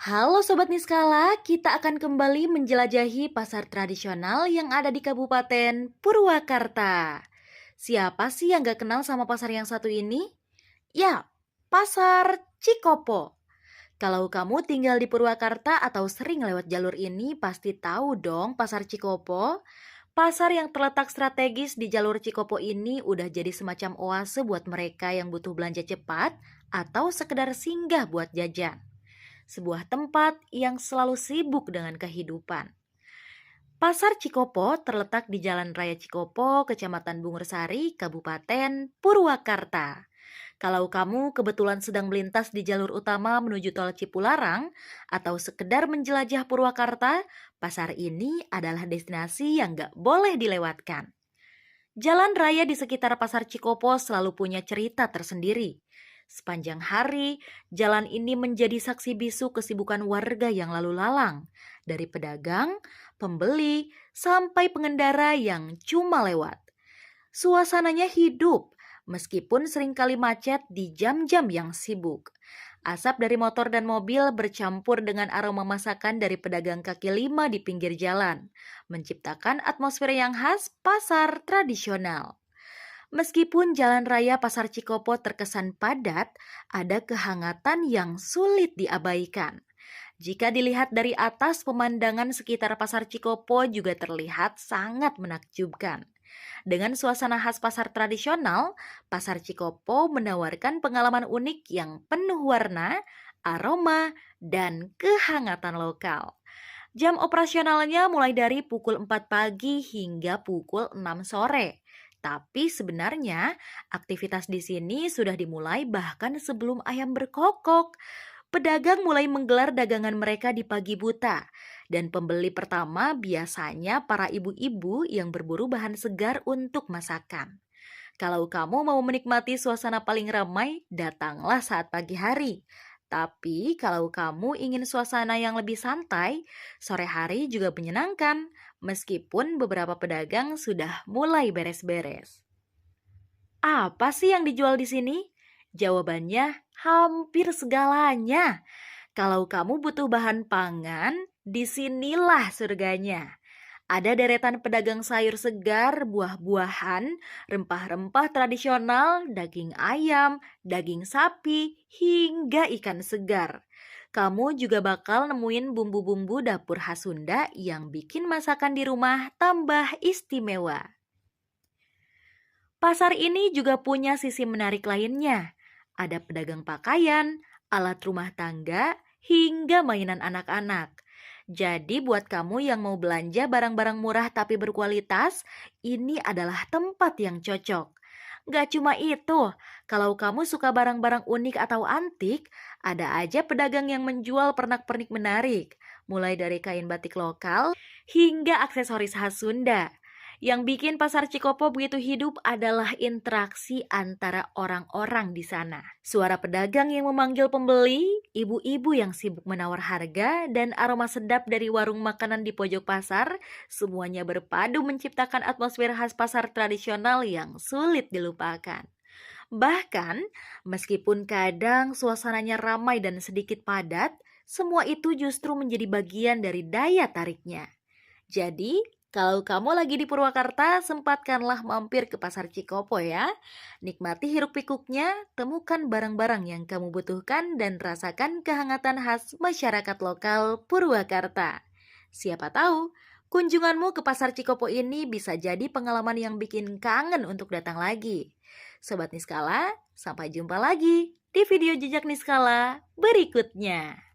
Halo Sobat Niskala, kita akan kembali menjelajahi pasar tradisional yang ada di Kabupaten Purwakarta. Siapa sih yang gak kenal sama pasar yang satu ini? Ya, Pasar Cikopo. Kalau kamu tinggal di Purwakarta atau sering lewat jalur ini, pasti tahu dong Pasar Cikopo. Pasar yang terletak strategis di jalur Cikopo ini udah jadi semacam oase buat mereka yang butuh belanja cepat atau sekedar singgah buat jajan. Sebuah tempat yang selalu sibuk dengan kehidupan. Pasar Cikopo terletak di Jalan Raya Cikopo, Kecamatan Bungursari, Kabupaten Purwakarta. Kalau kamu kebetulan sedang melintas di jalur utama menuju tol Cipularang atau sekedar menjelajah Purwakarta, pasar ini adalah destinasi yang gak boleh dilewatkan. Jalan raya di sekitar Pasar Cikopo selalu punya cerita tersendiri. Sepanjang hari, jalan ini menjadi saksi bisu kesibukan warga yang lalu lalang, dari pedagang, pembeli, sampai pengendara yang cuma lewat. Suasananya hidup, meskipun seringkali macet di jam-jam yang sibuk. Asap dari motor dan mobil bercampur dengan aroma masakan dari pedagang kaki lima di pinggir jalan, menciptakan atmosfer yang khas pasar tradisional. Meskipun jalan raya Pasar Cikopo terkesan padat, ada kehangatan yang sulit diabaikan. Jika dilihat dari atas, pemandangan sekitar Pasar Cikopo juga terlihat sangat menakjubkan. Dengan suasana khas pasar tradisional, Pasar Cikopo menawarkan pengalaman unik yang penuh warna, aroma, dan kehangatan lokal. Jam operasionalnya mulai dari pukul 4 pagi hingga pukul 6 sore. Tapi sebenarnya aktivitas di sini sudah dimulai bahkan sebelum ayam berkokok. Pedagang mulai menggelar dagangan mereka di pagi buta, dan pembeli pertama biasanya para ibu-ibu yang berburu bahan segar untuk masakan. Kalau kamu mau menikmati suasana paling ramai, datanglah saat pagi hari. Tapi kalau kamu ingin suasana yang lebih santai, sore hari juga menyenangkan, meskipun beberapa pedagang sudah mulai beres-beres. Apa sih yang dijual di sini? Jawabannya hampir segalanya. Kalau kamu butuh bahan pangan, disinilah surganya. Ada deretan pedagang sayur segar, buah-buahan, rempah-rempah tradisional, daging ayam, daging sapi, hingga ikan segar. Kamu juga bakal nemuin bumbu-bumbu dapur khas Sunda yang bikin masakan di rumah tambah istimewa. Pasar ini juga punya sisi menarik lainnya. Ada pedagang pakaian, alat rumah tangga, hingga mainan anak-anak. Jadi buat kamu yang mau belanja barang-barang murah tapi berkualitas, ini adalah tempat yang cocok. Gak cuma itu, kalau kamu suka barang-barang unik atau antik, ada aja pedagang yang menjual pernak-pernik menarik, mulai dari kain batik lokal hingga aksesoris khas Sunda. Yang bikin pasar Cikopo begitu hidup adalah interaksi antara orang-orang di sana. Suara pedagang yang memanggil pembeli, ibu-ibu yang sibuk menawar harga, dan aroma sedap dari warung makanan di pojok pasar, semuanya berpadu menciptakan atmosfer khas pasar tradisional yang sulit dilupakan. Bahkan, meskipun kadang suasananya ramai dan sedikit padat, semua itu justru menjadi bagian dari daya tariknya. Jadi, kalau kamu lagi di Purwakarta, sempatkanlah mampir ke Pasar Cikopo ya. Nikmati hiruk-pikuknya, temukan barang-barang yang kamu butuhkan dan rasakan kehangatan khas masyarakat lokal Purwakarta. Siapa tahu, kunjunganmu ke Pasar Cikopo ini bisa jadi pengalaman yang bikin kangen untuk datang lagi. Sobat Niskala, sampai jumpa lagi di video Jejak Niskala berikutnya.